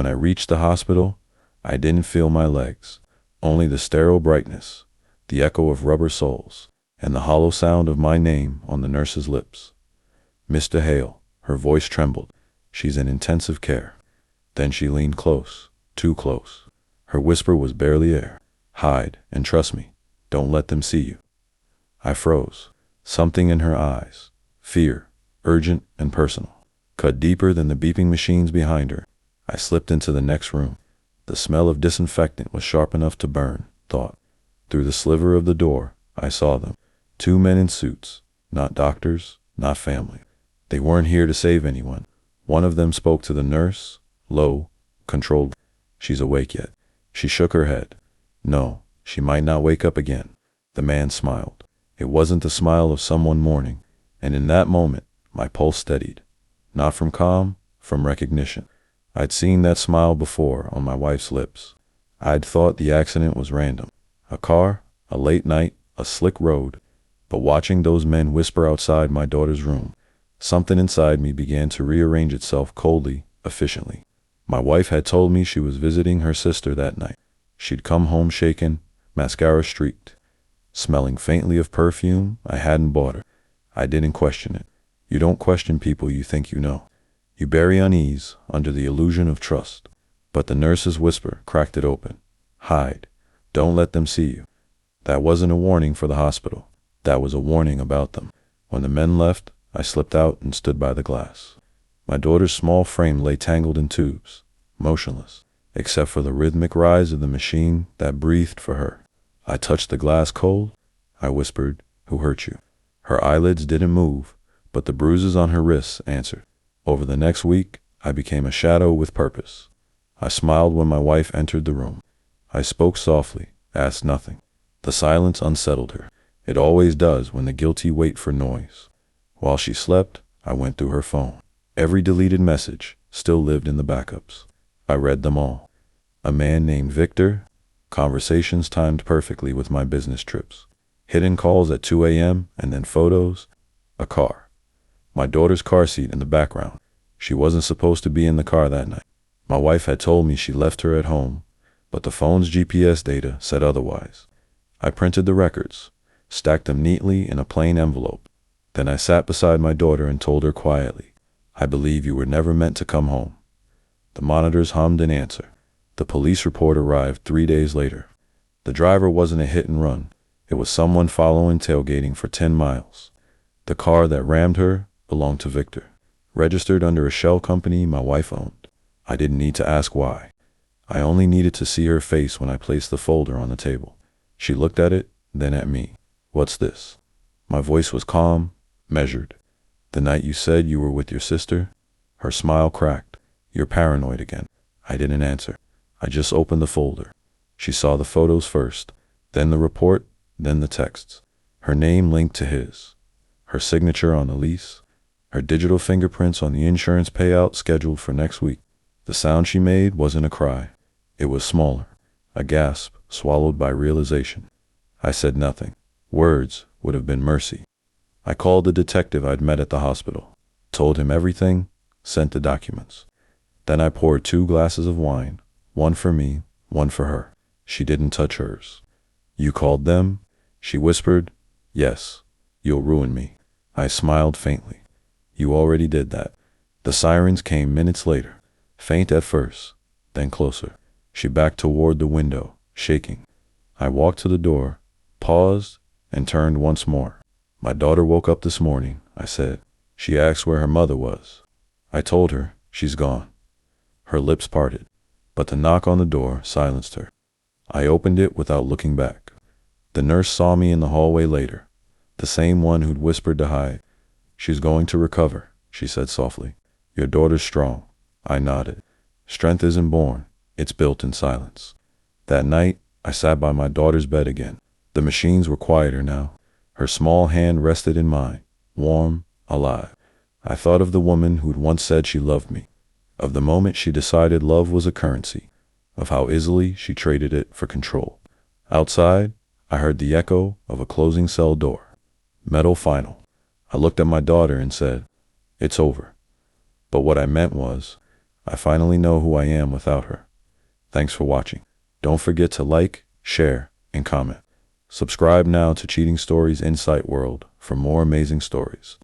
When I reached the hospital, I didn't feel my legs, only the sterile brightness, the echo of rubber soles, and the hollow sound of my name on the nurse's lips. Mr. Hale, her voice trembled. She's in intensive care. Then she leaned close, too close. Her whisper was barely air. Hide, and trust me. Don't let them see you. I froze. Something in her eyes, fear, urgent and personal, cut deeper than the beeping machines behind her. I slipped into the next room. The smell of disinfectant was sharp enough to burn thought. Through the sliver of the door, I saw them. 2 men in suits, not doctors, not family. They weren't here to save anyone. One of them spoke to the nurse, low, controlled. She's awake yet. She shook her head. No, she might not wake up again. The man smiled. It wasn't the smile of someone mourning, and in that moment, my pulse steadied. Not from calm, from recognition. I'd seen that smile before on my wife's lips. I'd thought the accident was random. A car, a late night, a slick road. But watching those men whisper outside my daughter's room, something inside me began to rearrange itself coldly, efficiently. My wife had told me she was visiting her sister that night. She'd come home shaken, mascara streaked, smelling faintly of perfume I hadn't bought her. I didn't question it. You don't question people you think you know. You bury unease under the illusion of trust. But the nurse's whisper cracked it open. Hide. Don't let them see you. That wasn't a warning for the hospital. That was a warning about them. When the men left, I slipped out and stood by the glass. My daughter's small frame lay tangled in tubes, motionless, except for the rhythmic rise of the machine that breathed for her. I touched the glass cold. I whispered, "Who hurt you?" Her eyelids didn't move, but the bruises on her wrists answered. Over the next week, I became a shadow with purpose. I smiled when my wife entered the room. I spoke softly, asked nothing. The silence unsettled her. It always does when the guilty wait for noise. While she slept, I went through her phone. Every deleted message still lived in the backups. I read them all. A man named Victor, conversations timed perfectly with my business trips. Hidden calls at 2 a.m. and then photos. A car. My daughter's car seat in the background. She wasn't supposed to be in the car that night. My wife had told me she left her at home, but the phone's GPS data said otherwise. I printed the records, stacked them neatly in a plain envelope. Then I sat beside my daughter and told her quietly, "I believe you were never meant to come home." The monitors hummed in answer. The police report arrived 3 days later. The driver wasn't a hit and run. It was someone following tailgating for 10 miles. The car that rammed her belonged to Victor, registered under a shell company my wife owned. I didn't need to ask why. I only needed to see her face when I placed the folder on the table. She looked at it, then at me. "What's this?" My voice was calm, measured. "The night you said you were with your sister?" Her smile cracked. "You're paranoid again." I didn't answer. I just opened the folder. She saw the photos first, then the report, then the texts. Her name linked to his. Her signature on the lease. Her digital fingerprints on the insurance payout scheduled for next week. The sound she made wasn't a cry. It was smaller, a gasp swallowed by realization. I said nothing. Words would have been mercy. I called the detective I'd met at the hospital, told him everything, sent the documents. Then I poured 2 glasses of wine, one for me, one for her. She didn't touch hers. "You called them?" She whispered. "Yes. You'll ruin me." I smiled faintly. "You already did that." The sirens came minutes later, faint at first, then closer. She backed toward the window, shaking. I walked to the door, paused, and turned once more. "My daughter woke up this morning," I said. "She asked where her mother was. I told her she's gone." Her lips parted, but the knock on the door silenced her. I opened it without looking back. The nurse saw me in the hallway later, the same one who'd whispered to hide. "She's going to recover," she said softly. "Your daughter's strong." I nodded. Strength isn't born, it's built in silence. That night, I sat by my daughter's bed again. The machines were quieter now. Her small hand rested in mine, warm, alive. I thought of the woman who'd once said she loved me, of the moment she decided love was a currency, of how easily she traded it for control. Outside, I heard the echo of a closing cell door. Metal final. I looked at my daughter and said, "It's over." But what I meant was, I finally know who I am without her. Thanks for watching. Don't forget to like, share, and comment. Subscribe now to Cheating Stories Insight World for more amazing stories.